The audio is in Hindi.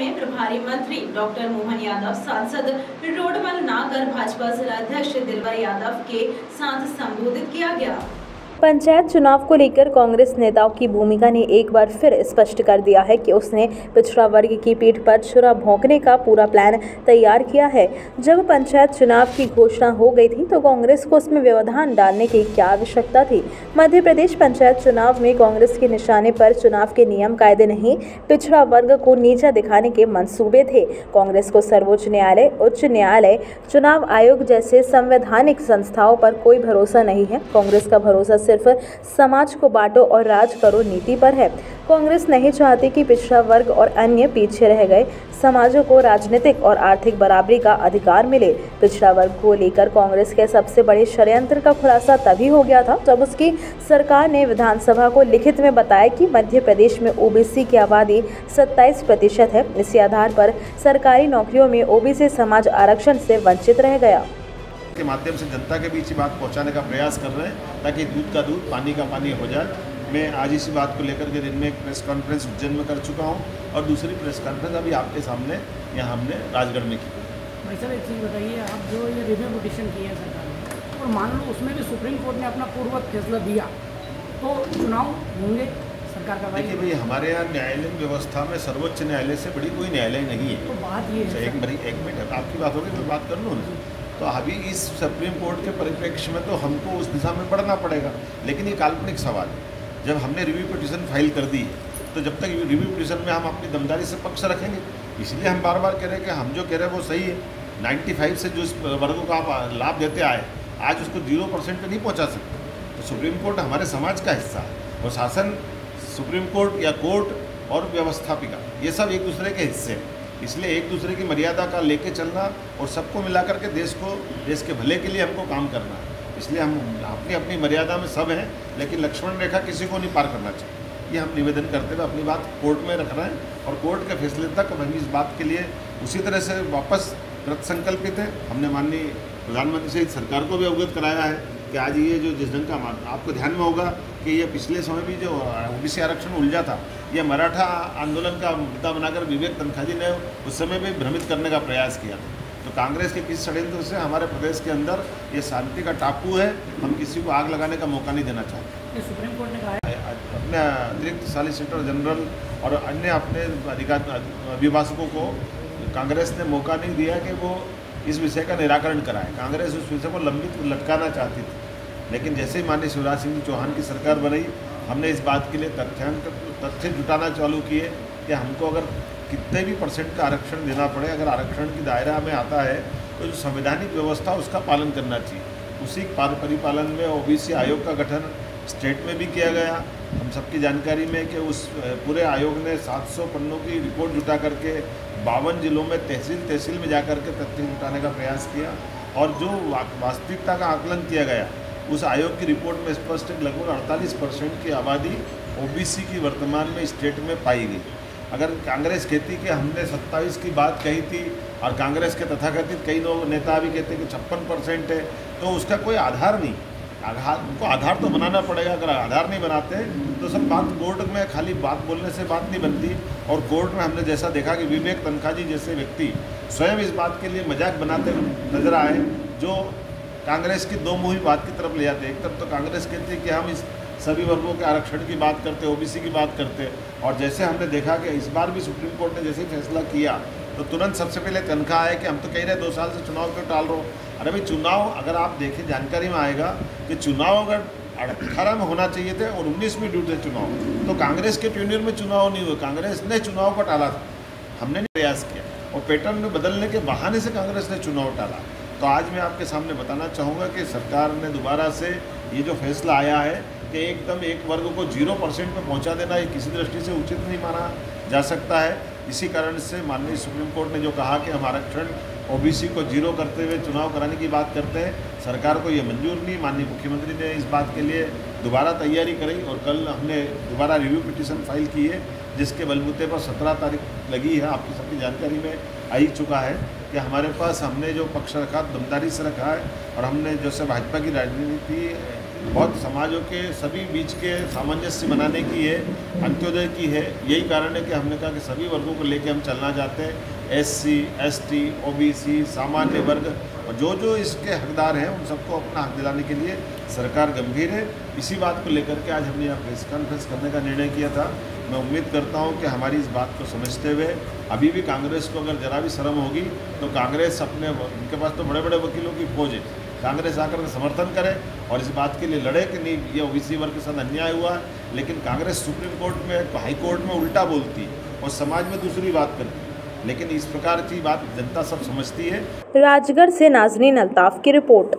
में प्रभारी मंत्री डॉक्टर मोहन यादव, सांसद रोडमल नागर, भाजपा जिला अध्यक्ष दिलवर यादव के साथ संबोधित किया गया। पंचायत चुनाव को लेकर कांग्रेस नेताओं की भूमिका ने एक बार फिर स्पष्ट कर दिया है कि उसने पिछड़ा वर्ग की पीठ पर छुरा भोंकने का पूरा प्लान तैयार किया है। जब पंचायत चुनाव की घोषणा हो गई थी तो कांग्रेस को उसमें व्यवधान डालने की क्या आवश्यकता थी। मध्य प्रदेश पंचायत चुनाव में कांग्रेस के निशाने पर चुनाव के नियम कायदे नहीं, पिछड़ा वर्ग को नीचा दिखाने के मंसूबे थे। कांग्रेस को सर्वोच्च न्यायालय, उच्च न्यायालय, चुनाव आयोग जैसे संवैधानिक संस्थाओं पर कोई भरोसा नहीं है। कांग्रेस का भरोसा सिर्फ समाज को बांटो और राज करो नीति पर है। कांग्रेस नहीं चाहती कि पिछड़ा वर्ग और अन्य पीछे रह गए समाजों को राजनीतिक और आर्थिक बराबरी का अधिकार मिले। पिछड़ा वर्ग को लेकर कांग्रेस के सबसे बड़े षड्यंत्र का खुलासा तभी हो गया था जब उसकी सरकार ने विधानसभा को लिखित में बताया कि मध्य प्रदेश में ओबीसी की आबादी 27% है। इसी आधार पर सरकारी नौकरियों में ओबीसी समाज आरक्षण से वंचित रह गया। के माध्यम से जनता के बीच बात पहुंचाने का प्रयास कर रहे हैं ताकि दूध का दूध, पानी का पानी हो जाए। मैं आज इसी बात को लेकर के दिन में एक प्रेस कॉन्फ्रेंस उज्जैन में कर चुका हूं और दूसरी प्रेस कॉन्फ्रेंस अभी आपके सामने यहाँ हमने राजगढ़ में की। भाई सर, एक चीज़ बताइए, आप जो ये रिव्यू पिटीशन की है सरकार ने, और मान लो उसमें भी सुप्रीम कोर्ट ने अपना पूर्ववत फैसला दिया तो चुनाव होंगे सरकार का? देखिए भाई, हमारे यहाँ न्यायालयीन व्यवस्था में सर्वोच्च न्यायालय से बड़ी कोई न्यायालय नहीं है। तो बात ये है, एक मिनट आपकी बात होगी, मैं बात कर लूँ ना। तो अभी इस सुप्रीम कोर्ट के परिप्रेक्ष्य में तो हमको उस दिशा में बढ़ना पड़ेगा, लेकिन ये काल्पनिक सवाल है। जब हमने रिव्यू पिटीशन फाइल कर दी है तो जब तक रिव्यू पिटीशन में हम अपनी दमदारी से पक्ष रखेंगे। इसलिए हम बार बार कह रहे हैं कि हम जो कह रहे हैं वो सही है। 95 से जो इस वर्गों का आप लाभ देते आए, आज उसको 0% पे नहीं पहुँचा सकते। तो सुप्रीम कोर्ट हमारे समाज का हिस्सा है और शासन, सुप्रीम कोर्ट या कोर्ट और व्यवस्थापिका, ये सब एक दूसरे के हिस्से हैं। इसलिए एक दूसरे की मर्यादा का लेके चलना और सबको मिलाकर के देश के भले के लिए हमको काम करना है। इसलिए हम अपनी अपनी मर्यादा में सब हैं, लेकिन लक्ष्मण रेखा किसी को नहीं पार करना चाहिए। ये हम निवेदन करते हुए अपनी बात कोर्ट में रख रहे हैं और कोर्ट के फैसले तक हम इस बात के लिए उसी तरह से वापस कृत संकल्पित है। हमने माननीय प्रधानमंत्री से सरकार को भी अवगत कराया है कि आज ये जो जिस ढंग का आपको ध्यान में होगा कि ये पिछले समय भी जो ओबीसी आरक्षण उलझा था, ये मराठा आंदोलन का मुद्दा बनाकर विवेक तनखा जी ने उस समय भी भ्रमित करने का प्रयास किया था। तो कांग्रेस के किस षड्यंत्र से हमारे प्रदेश के अंदर ये शांति का टापू है, हम किसी को आग लगाने का मौका नहीं देना चाहते। सुप्रीम कोर्ट ने कहा है अपने अतिरिक्त सॉलिसिटर जनरल और अन्य अपने अभिभाषकों को कांग्रेस ने मौका नहीं दिया कि वो इस विषय का निराकरण कराए। कांग्रेस उस विषय को लंबित लटकाना चाहती थी, लेकिन जैसे ही माननीय शिवराज सिंह चौहान की सरकार बनी, हमने इस बात के लिए तथ्य जुटाना चालू किए कि हमको अगर कितने भी % का आरक्षण देना पड़े, अगर आरक्षण की दायरा में आता है तो जो संवैधानिक व्यवस्था उसका पालन करना चाहिए। उसी परिपालन में ओबीसी आयोग का गठन स्टेट में भी किया गया। हम सबकी जानकारी में कि उस पूरे आयोग ने 700 पन्नों की रिपोर्ट जुटा करके 52 जिलों में तहसील में जाकर के तथ्य जुटाने का प्रयास किया और जो वास्तविकता का आकलन किया गया उस आयोग की रिपोर्ट में स्पष्ट लगभग 48% की आबादी ओबीसी की वर्तमान में स्टेट में पाई गई। अगर कांग्रेस कहती कि हमने 27 की बात कही थी और कांग्रेस के तथाकथित कई लोग नेता भी कहते कि 56% है, तो उसका कोई आधार नहीं। उनको आधार तो बनाना पड़ेगा। अगर आधार नहीं बनाते तो सब बात कोर्ट में खाली बात बोलने से बात नहीं बनती। और कोर्ट में हमने जैसा देखा कि विवेक तनखा जी जैसे व्यक्ति स्वयं इस बात के लिए मजाक बनाते नजर आए, जो कांग्रेस की दो मुही बात की तरफ ले जाते। एक तरफ तो कांग्रेस कहती है कि हम इस सभी वर्गों के आरक्षण की बात करते, ओबीसी की बात करते, और जैसे हमने देखा कि इस बार भी सुप्रीम कोर्ट ने जैसे ही फैसला किया तो तुरंत सबसे पहले तनख्वाह है कि हम तो कह रहे 2 साल से चुनाव क्यों टाल रहे हो। अरे भाई, चुनाव अगर आप देखें जानकारी में आएगा कि चुनाव अगर 18 में होना चाहिए थे और 19 में ड्यू थे चुनाव, तो कांग्रेस के ट्यूनियर में चुनाव नहीं हुए, कांग्रेस ने चुनाव को टाला था। हमने प्रयास किया और पैटर्न में बदलने के बहाने से कांग्रेस ने चुनाव टाला। तो आज मैं आपके सामने बताना चाहूँगा कि सरकार ने दोबारा से ये जो फैसला आया है कि एकदम एक वर्ग को 0% पे पहुँचा देना, ये किसी दृष्टि से उचित नहीं माना जा सकता है। इसी कारण से माननीय सुप्रीम कोर्ट ने जो कहा कि हम आरक्षण ओबीसी को 0 करते हुए चुनाव कराने की बात करते हैं, सरकार को ये मंजूर नहीं। माननीय मुख्यमंत्री ने इस बात के लिए दोबारा तैयारी करी और कल हमने दोबारा रिव्यू पिटीशन फाइल की है, जिसके बलबूते पर 17 तारीख लगी है। आपकी सबकी जानकारी में आ ही चुका है कि हमारे पास हमने जो पक्ष रखा दमदारी से रखा है और हमने जैसे भाजपा की राजनीति बहुत समाजों के सभी बीच के सामंजस्य बनाने की है, अंत्योदय की है। यही कारण है कि हमने कहा कि सभी वर्गों को लेकर हम चलना चाहते हैं। SC, ST, OBC, सामान्य वर्ग और जो जो इसके हकदार हैं उन सबको अपना हक दिलाने के लिए सरकार गंभीर है। इसी बात को लेकर के आज हमने यहाँ प्रेस कॉन्फ्रेंस करने का निर्णय किया था। मैं उम्मीद करता हूँ कि हमारी इस बात को समझते हुए अभी भी कांग्रेस को अगर जरा भी शर्म होगी तो कांग्रेस अपने, उनके पास तो बड़े बड़े वकीलों की फौज है, कांग्रेस आकर के समर्थन करे और इस बात के लिए लड़े कि नहीं ये OBC वर्ग के साथ अन्याय हुआ है। लेकिन कांग्रेस सुप्रीम कोर्ट में, हाई कोर्ट में उल्टा बोलती है और समाज में दूसरी बात करती है, लेकिन इस प्रकार की बात जनता सब समझती है। राजगढ़ से नाजनीन अल्ताफ की रिपोर्ट।